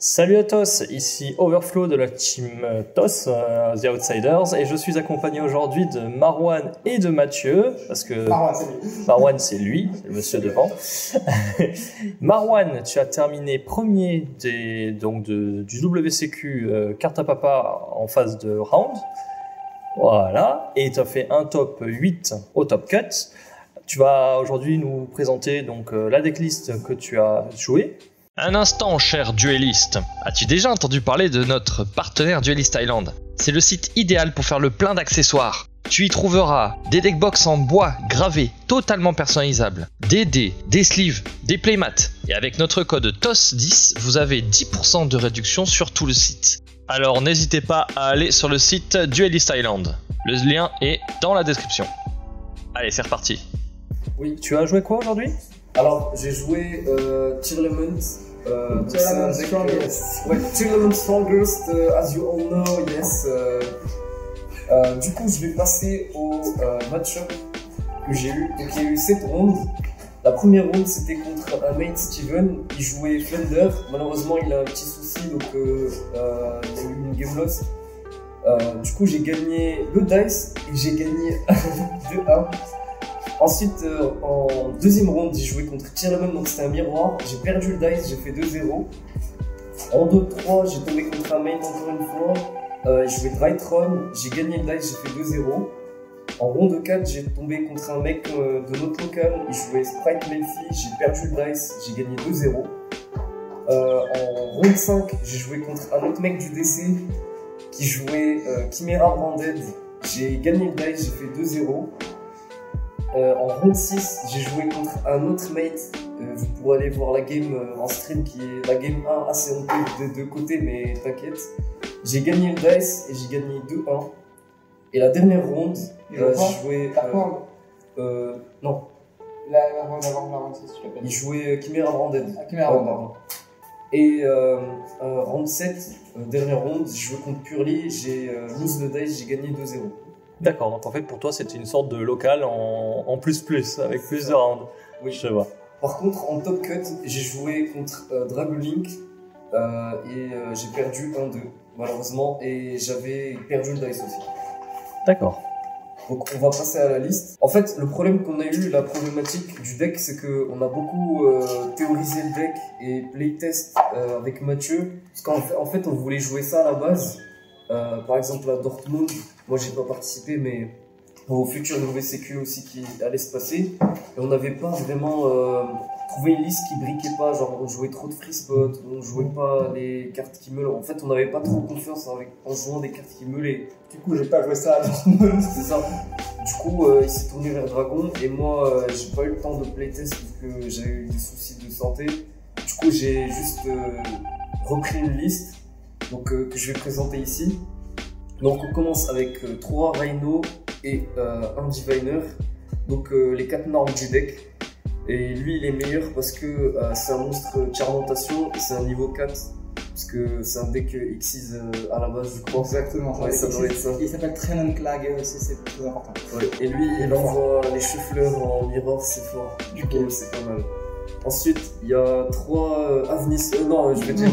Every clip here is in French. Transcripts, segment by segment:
Salut à tous, ici Overflow de la team TOS, The Outsiders, et je suis accompagné aujourd'hui de Marwan et de Mathieu, parce que Marwan c'est lui, c'est le monsieur devant. Marwan, tu as terminé premier du WCQ carte à papa en phase de round, voilà, et tu as fait un top 8 au top cut. Tu vas aujourd'hui nous présenter donc la decklist que tu as jouée. Un instant, cher duelliste. As-tu déjà entendu parler de notre partenaire Duelist Island? C'est le site idéal pour faire le plein d'accessoires. Tu y trouveras des deckbox en bois gravés, totalement personnalisables, des dés, des sleeves, des playmats. Et avec notre code TOS10, vous avez 10% de réduction sur tout le site. Alors n'hésitez pas à aller sur le site Duelist Island. Le lien est dans la description. Allez, c'est reparti. Oui, tu as joué quoi aujourd'hui? Alors, j'ai joué Tearlament. Tearlament Strongest. Ouais, Tearlament Strongest, as you all know, yes. Du coup, je vais passer au match-up que j'ai eu. Donc, il y a eu 7 rounds. La première round, c'était contre un mate Steven. Il jouait Fender. Malheureusement, il a un petit souci, donc il a eu une game loss. Du coup, j'ai gagné le dice et j'ai gagné 2-1. Ensuite, en deuxième round, j'ai joué contre Tearlament, donc c'était un miroir. J'ai perdu le dice, j'ai fait 2-0. En 2-3, j'ai tombé contre un mate encore une fois. J'ai joué Drytron, j'ai gagné le dice, j'ai fait 2-0. En round 4, j'ai tombé contre un mec de notre local. Il jouait Sprite Melfi, j'ai perdu le dice, j'ai gagné 2-0. En round 5, j'ai joué contre un autre mec du DC qui jouait Chimera Branded. J'ai gagné le dice, j'ai fait 2-0. En round 6, j'ai joué contre un autre mate. Vous pourrez aller voir la game en stream qui est la game 1 assez honteuse des deux côtés, mais t'inquiète. J'ai gagné le dice et j'ai gagné 2-1. Et la dernière round, j'ai joué. Non. La round avant la round 6, tu l'appelles. Il jouait Chimera Branded. Ah, Chimera Branded. Et round 7, dernière round, j'ai joué contre Purely. J'ai lose le dice, j'ai gagné 2-0. D'accord, donc en fait pour toi c'était une sorte de local en plus avec plus de rounds. Oui, je vois. Par contre, en top cut, j'ai joué contre Dragolink et j'ai perdu 1-2 malheureusement et j'avais perdu le dice aussi. D'accord. Donc on va passer à la liste. En fait, le problème qu'on a eu, la problématique du deck, c'est qu'on a beaucoup théorisé le deck et playtest avec Mathieu. Parce qu'en fait, on voulait jouer ça à la base. Par exemple à Dortmund, moi j'ai pas participé mais au futur WCQ aussi qui allait se passer et on n'avait pas vraiment trouvé une liste qui briquait pas, genre on jouait trop de free spot, on jouait pas les cartes qui meulent, en fait on n'avait pas trop confiance en jouant des cartes qui meulaient. Du coup j'ai pas joué ça à Dortmund. C'est ça. Du coup il s'est tourné vers Dragon et moi j'ai pas eu le temps de playtest parce que j'ai eu des soucis de santé. Du coup j'ai juste repris une liste. Donc, que je vais présenter ici. Donc on commence avec 3 Rhino et un Diviner. Donc les 4 normes du deck. Et lui il est meilleur parce que c'est un monstre Charmentation et c'est un niveau 4. Parce que c'est un deck Xyz à la base je crois. Exactement, ouais, ça doit être ça. Il s'appelle Trenon Clag aussi, c'est très important. Ouais. Et lui il envoie les cheveux en mirror, c'est fort. Du coup c'est pas mal. Ensuite il y a 3 Avnis, non je vais dire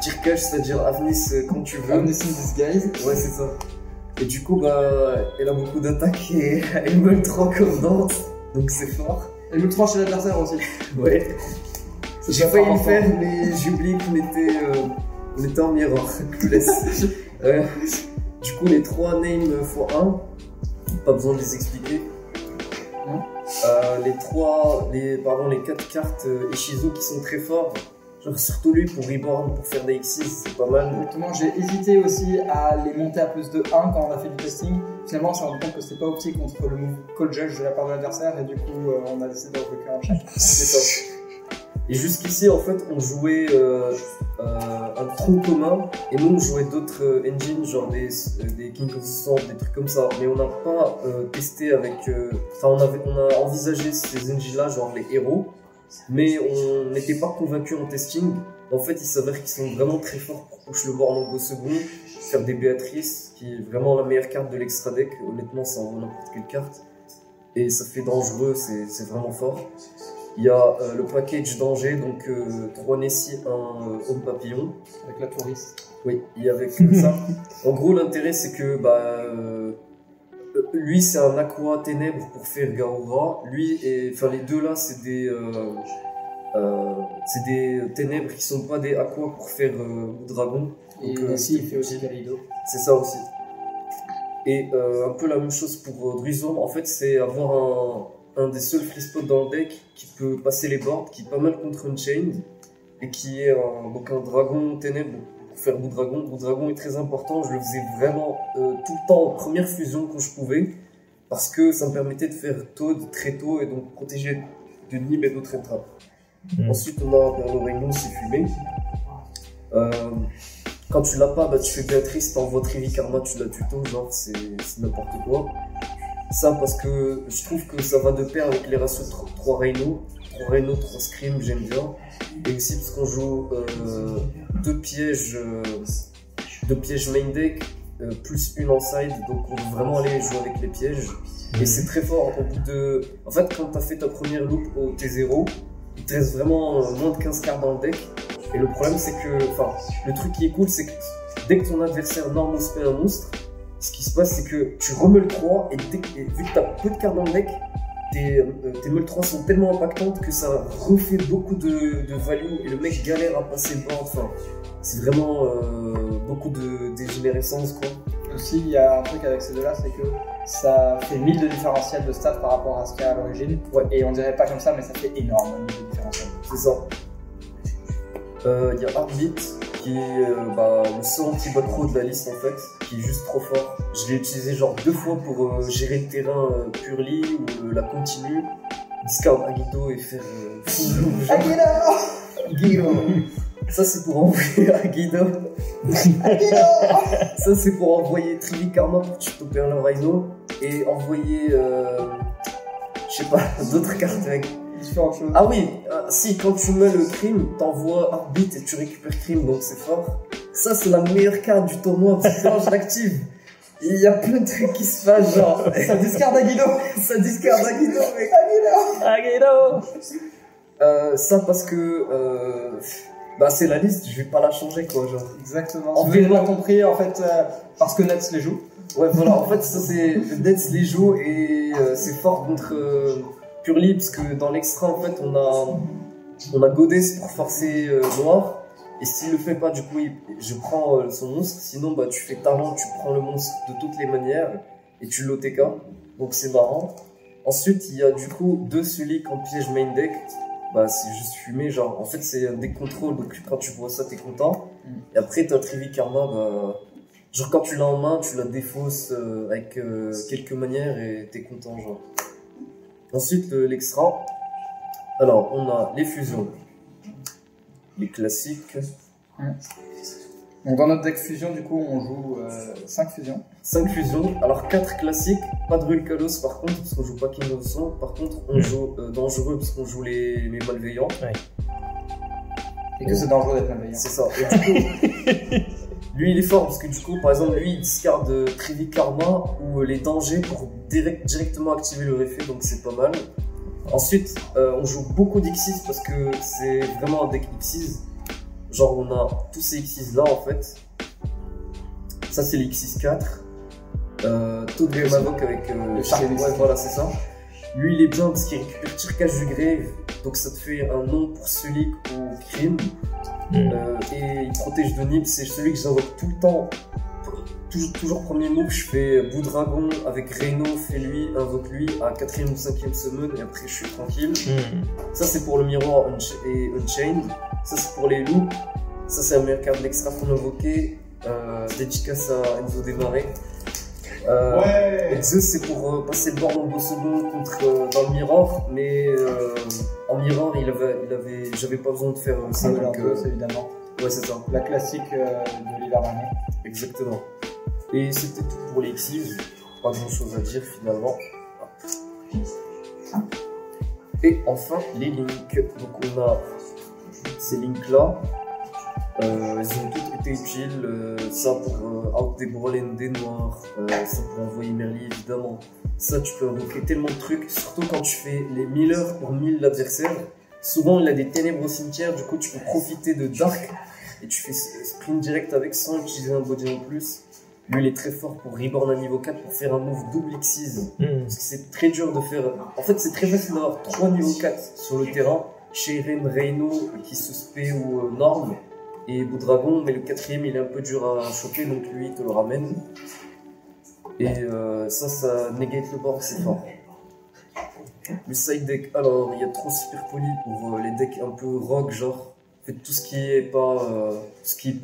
Tirkash, c'est-à-dire Avnis quand tu veux. Avnis in disguise. Ouais, c'est ça. Et du coup, elle a beaucoup d'attaques et elle meule 3 comme Dante, donc c'est fort. Elle meule 3 chez l'adversaire aussi. Ouais. J'ai failli le faire, mais j'ai oublié qu'on était en miroir. Je laisse. Du coup, les 3 names x1, pas besoin de les expliquer. Les 4 cartes Ishizu qui sont très forts. Genre surtout lui pour Reborn, pour faire des X6, c'est pas mal. Exactement, j'ai hésité aussi à les monter à plus de 1 quand on a fait du testing. Finalement, on s'est rendu compte que c'était pas optique contre le move Call Judge de la part de l'adversaire et du coup, on a décidé de recruter un chaque. C'est ça. Et jusqu'ici, en fait, on jouait un tronc commun et nous on jouait d'autres engines, genre des King of Sword, des trucs comme ça. Mais on n'a pas testé avec. On a envisagé ces engines-là, genre les héros. Mais on n'était pas convaincu en testing. En fait, il s'avère qu'ils sont vraiment très forts pour push le board en go second, faire des Béatrice, qui est vraiment la meilleure carte de l'extra deck. Honnêtement, ça en vaut n'importe quelle carte. Et ça fait dangereux, c'est vraiment fort. Il y a le package danger, donc 3 Nessie, 1 homme papillon. Avec la touriste. Oui, et avec ça. En gros, l'intérêt, c'est que lui, c'est un aqua ténèbres pour faire Garura. Lui, enfin, les deux là, c'est des ténèbres qui sont pas des aqua pour faire dragon. Et Nessie, il fait aussi Kaleido. C'est ça aussi. Et un peu la même chose pour Druizorn. En fait, c'est avoir un des seuls free spots dans le deck qui peut passer les boards, qui est pas mal contre Unchained, et qui est donc un dragon ténèbres pour faire bout dragon. Bout dragon est très important, je le faisais vraiment tout le temps en première fusion quand je pouvais, parce que ça me permettait de faire Toad très tôt et donc protéger de Nib et d'autres entrappes. Ensuite, on a le Reino, c'est fumé. Quand tu l'as pas, tu fais Béatrice, t'envoies Trivi Karma, tu la tuto, genre c'est n'importe quoi. Ça parce que je trouve que ça va de pair avec les ratios 3 Reino, 3 Scream, j'aime bien. Et aussi parce qu'on joue 2 pièges main deck, plus une en side, donc on veut vraiment aller jouer avec les pièges. Et c'est très fort au bout de... En fait, quand t'as fait ta première loop au T0, il te reste vraiment moins de 15 cartes dans le deck. Et le problème, c'est que... Enfin, le truc qui est cool, c'est que dès que ton adversaire normal spell un monstre, ce qui se passe, c'est que tu remets le 3 et vu que t'as peu de cartes dans le deck, tes meule 3 sont tellement impactantes que ça refait beaucoup de value et le mec galère à passer le board. Enfin, c'est vraiment beaucoup de dégénérescence, quoi. Aussi, il y a un truc avec ces deux-là, c'est que ça fait 1000 de différentiel de stats par rapport à ce qu'il y a à l'origine. Ouais. Et on dirait pas comme ça, mais ça fait énorme 1000 de différentiel. C'est ça. Il y a Heartbeat qui est le seul anti-backrow de la liste en fait, qui est juste trop fort. Je l'ai utilisé genre 2 fois pour gérer le terrain purely ou la continue, discard Agido et faire Agido. Ça c'est pour envoyer Agido. Ça c'est pour envoyer Trivi Karma pour tu topper un Rhino et envoyer je sais pas d'autres cartes avec différentes choses. Ah oui, si quand tu mets le crime, t'envoies Heartbeat et tu récupères crime, donc c'est fort. Ça c'est la meilleure carte du tournoi parce que quand je l'active, il y a plein de trucs qui se passent, genre ça discarde Agido, ça discarde Agido, mec. Agido. Ça parce que c'est la liste, je vais pas la changer quoi, genre. Exactement. Si vous n'avez pas compris, en fait, parce que Nets les joue. Ouais, voilà, en fait ça c'est Nets les joue et c'est fort contre Purely parce que dans l'extra en fait on a Goddess pour forcer Noir et s'il le fait pas du coup je prends son monstre, sinon tu fais talent, tu prends le monstre de toutes les manières et tu l'OTK, donc c'est marrant. Ensuite il y a du coup 2 Sulik en piège main deck, c'est juste fumé, genre en fait c'est un deck contrôle donc quand tu vois ça t'es content. Et après t'as Trivi Karma, genre quand tu l'as en main tu la défausses avec quelques manières et t'es content genre. Ensuite, l'extra. Alors, on a les fusions. Les classiques. Donc, dans notre deck fusion, du coup, on joue 5 fusions. 5 fusions. Alors, 4 classiques. Pas de Rulkalos par contre, parce qu'on joue pas King of Son. Par contre, on joue dangereux, parce qu'on joue les malveillants. Ouais. Et que c'est dangereux d'être malveillant. C'est ça. Et du coup, lui, il est fort, parce que du coup, par exemple, lui, il discarde Trivi Karma ou les dangers pour directement activer le réfé, donc c'est pas mal. Ensuite, on joue beaucoup d'X6 parce que c'est vraiment un deck X6. Genre, on a tous ces X6 là en fait. Ça, c'est l'X6 4. Toad Grave Mavok avec le Shark. Ouais, voilà, c'est ça. Lui, il est bien parce qu'il récupère Tirkage du Grave, donc ça te fait un nom pour Sulik ou Crime. Et il protège de Nib, c'est celui que j'invoque tout le temps. Toujours premier move, je fais Bout Dragon avec Reino, fais lui, invoque lui à 4ème ou 5ème summon et après je suis tranquille. Ça c'est pour le miroir et Unchained. Ça c'est pour les loups. Ça c'est la meilleure carte de l'extra qu'on a invoqué. Dédicace à Enzo Desmarais. Et Zeus c'est pour passer le board en 2 secondes contre dans le miroir, mais en miroir j'avais pas besoin de faire ça. Donc, évidemment. Ouais, c'est ça. La classique de l'hiver dernier. Exactement. Et c'était tout pour les Xyz. Pas grand chose à dire finalement. Et enfin les links. Donc on a ces links là. Elles ont toutes été utiles, ça pour out des Brolen, des noirs, ça pour envoyer Merly évidemment. Ça tu peux invoquer tellement de trucs, surtout quand tu fais les 1000 heures pour 1000 l'adversaire. Souvent il a des ténèbres au cimetière, du coup tu peux profiter de Dark et tu fais sprint direct avec sans utiliser un body en plus. Lui il est très fort pour reborn à niveau 4 pour faire un move double Xyz. Parce que c'est très dur de faire... En fait c'est très facile d'avoir 3 niveaux 4 sur le terrain. Shayren, Reino qui se spé ou Norm. Et Boudragon, mais le quatrième il est un peu dur à choper donc lui il te le ramène. Et ça négate le board, c'est fort. Le side deck, alors il y a trop super poli pour les decks un peu rock, genre faites tout ce qui est pas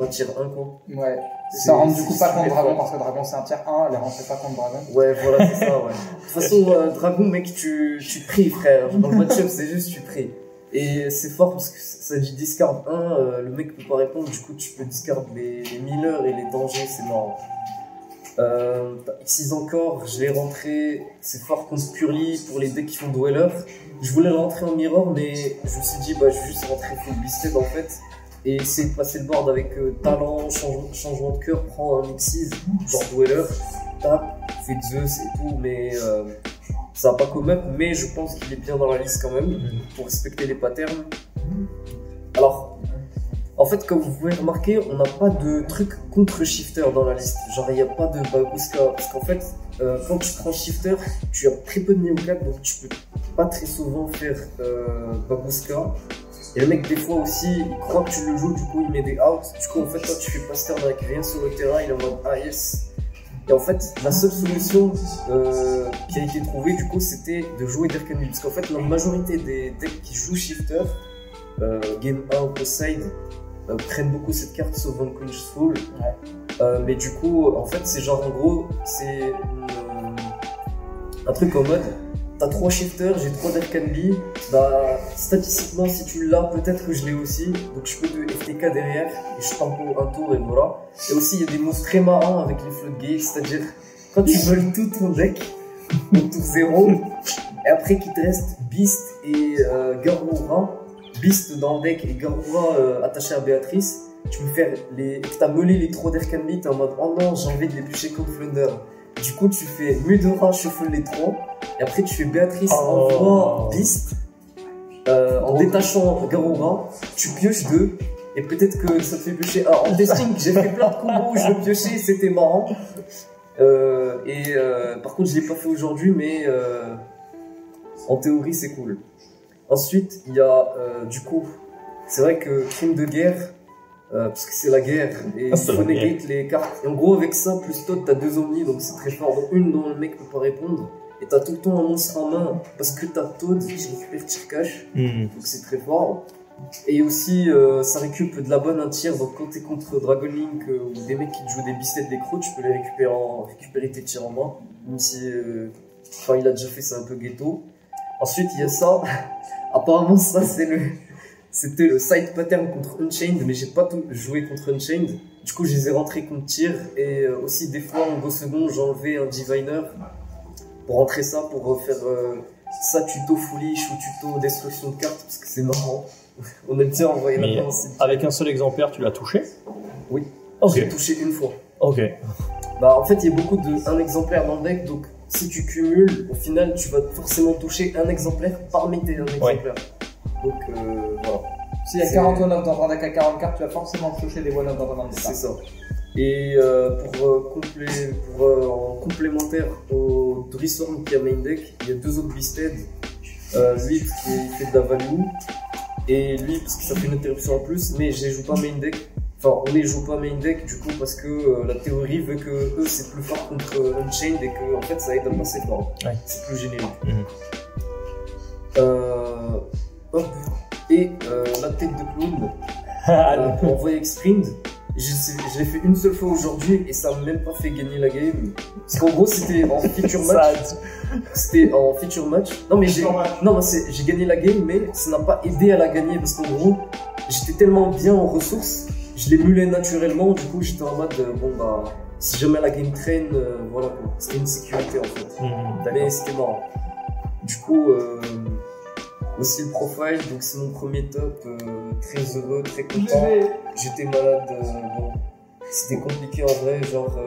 tier 1 quoi. Ouais, ça rentre du coup pas contre Dragon parce que Dragon c'est un tier 1, elle rentre pas contre Dragon. Ouais, voilà, c'est ça, ouais. De toute façon, Dragon, mec, tu pries, frère. Dans le match-up, c'est juste tu pries. Et c'est fort parce que ça dit discard 1, le mec peut pas répondre, du coup tu peux discard les 1000 heures et les dangers, c'est marrant. Xyz encore, je l'ai rentré, c'est fort contre Purely pour les decks qui font Dweller. Je voulais le rentrer en mirror, mais je me suis dit, bah je vais juste rentrer full Beasted en fait. Et essayer de passer le board avec talent, changement de cœur, prends un Xyz, genre Dweller, tape, fait Zeus et tout, mais ça va pas come up, mais je pense qu'il est bien dans la liste quand même, pour respecter les patterns. Alors, en fait, comme vous pouvez remarquer, on n'a pas de truc contre Shifter dans la liste. Genre, il n'y a pas de Bagooska. Parce qu'en fait, quand tu prends Shifter, tu as très peu de niveau 4, donc tu peux pas très souvent faire Bagooska. Et le mec, des fois aussi, il croit que tu le joues, du coup, il met des outs. Du coup, en fait, toi, tu fais pas turn avec rien sur le terrain, il est en mode ah yes. Et en fait, la seule solution qui a été trouvée, du coup, c'était de jouer Derkenby. Parce qu'en fait, la majorité des decks qui jouent Shifter, Game 1 au side, prennent beaucoup cette carte sauf Unconscious Fall. Mais du coup, en fait, c'est genre en gros, c'est un truc en mode t'as 3 shifters, j'ai 3 Derkenby. Bah, statistiquement, si tu l'as, peut-être que je l'ai aussi. Donc, je peux te FTK derrière et je tempo un tour et voilà. Et aussi, il y a des moves très marrants avec les floodgates, c'est-à-dire quand tu voles tout ton deck au tour 0 et après qu'il te reste Beast et Garura. Beast dans le deck et Garura attaché à Béatrice, tu peux faire que t'as meulé les 3 Derkenby, t'es en mode oh non, j'ai envie de les bûcher contre Flunder. Du coup, tu fais Mudora, shuffle les 3, et après tu fais Béatrice, envoie Beast, en détachant Garura, tu pioches 2, et peut-être que ça te fait piocher. Alors, en testing, j'ai fait plein de combos où je le piochais, c'était marrant. Par contre, je l'ai pas fait aujourd'hui, mais en théorie, c'est cool. Ensuite, il y a du coup, c'est vrai que crime de guerre, parce que c'est la guerre, et il faut negate les cartes. Et en gros, avec ça, plus Todd, t'as 2 omnis, donc c'est très fort. Donc, une dont le mec peut pas répondre, et t'as tout le temps un monstre en main, parce que t'as Todd qui récupère Tirkash, donc c'est très fort. Et aussi, ça récupère de la bonne un tir, donc quand t'es contre Dragon Link ou des mecs qui te jouent des bistets des crocs, tu peux les récupérer tes tirs en main, même si, enfin, il a déjà fait, c'est un peu ghetto. Ensuite, il y a ça. Apparemment, ça, c'était le side pattern contre Unchained, mais j'ai pas tout joué contre Unchained. Du coup, je les ai rentrés contre Tyr, et aussi, des fois, en go second, j'ai enlevé un Diviner pour rentrer ça, pour faire ça tuto foolish ou tuto destruction de cartes, parce que c'est marrant. On aime bien envoyer la main. Avec un seul exemplaire, tu l'as touché? Oui. Okay. J'ai touché une fois. Ok. Bah, en fait, il y a beaucoup un exemplaire dans le deck, donc si tu cumules, au final, tu vas forcément toucher un exemplaire parmi tes exemplaires. Donc, voilà. S'il y a 40 one-up dans un deck à 40 cartes, tu vas forcément toucher des one-up dans un deck. C'est ça. Et en complémentaire au Drissorn qui a main deck, il y a 2 autres Beasted. Lui, parce qu'il fait de la value, et lui, parce que ça fait une interruption en plus, mais je les joue pas main deck. Enfin, on les joue pas main deck du coup parce que la théorie veut que eux c'est plus fort contre Unchained et que en fait ça aide à passer fort. Ouais. C'est plus générique. Hop. Et la tête de clown pour envoyer X-Sprint. Je l'ai fait une seule fois aujourd'hui et ça m'a même pas fait gagner la game. Parce qu'en gros c'était en feature match. C'était en feature match. Non mais j'ai gagné la game mais ça n'a pas aidé à la gagner parce qu'en gros j'étais tellement bien en ressources. Je l'émulais naturellement, du coup j'étais en mode bon bah si jamais la game train, voilà quoi. C'était une sécurité en fait. Mais c'était marrant. Du coup, aussi le profile, donc c'est mon premier top, très heureux, très content. J'étais malade, bon, c'était compliqué en vrai, genre,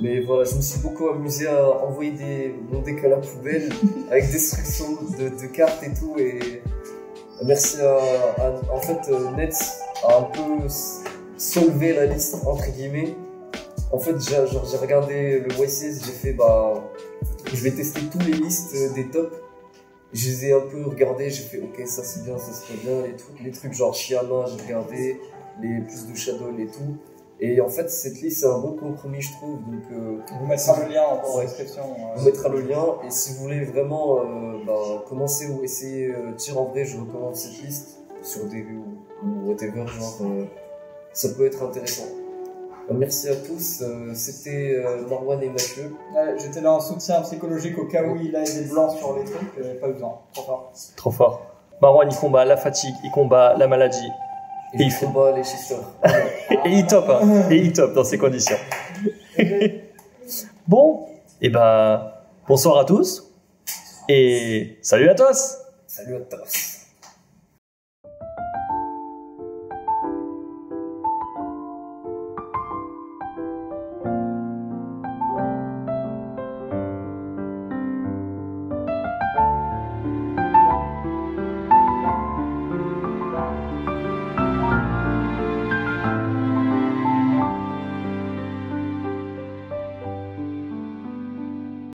mais voilà, je me suis beaucoup amusé à envoyer mon deck à la poubelle avec destruction de cartes et tout, et merci en fait, Nets a un peu solvé la liste, entre guillemets. En fait, j'ai regardé le YCS, j'ai fait, je vais tester toutes les listes des tops. Je les ai un peu regardés, j'ai fait ok, ça c'est bien, ça c'est pas bien, les trucs genre Shiana, j'ai regardé, les plus de Shadow et tout. Et en fait, cette liste c'est un bon compromis, je trouve. Donc, on vous mettra le lien en description. On mettra le lien, et si vous voulez vraiment commencer ou essayer tir en vrai, je recommande cette liste sur des ou whatever, genre ça peut être intéressant. Merci à tous, c'était Marwan et Mathieu. Ouais, j'étais là en soutien psychologique au cas où il a des blancs sur les trucs, j'avais pas besoin. Trop fort. Trop fort. Marwan, il combat la fatigue, il combat la maladie. Et il combat les shifters. Et il top, hein. Et il top dans ces conditions. Bon, et bonsoir à tous. Et salut à tous. Salut à tous.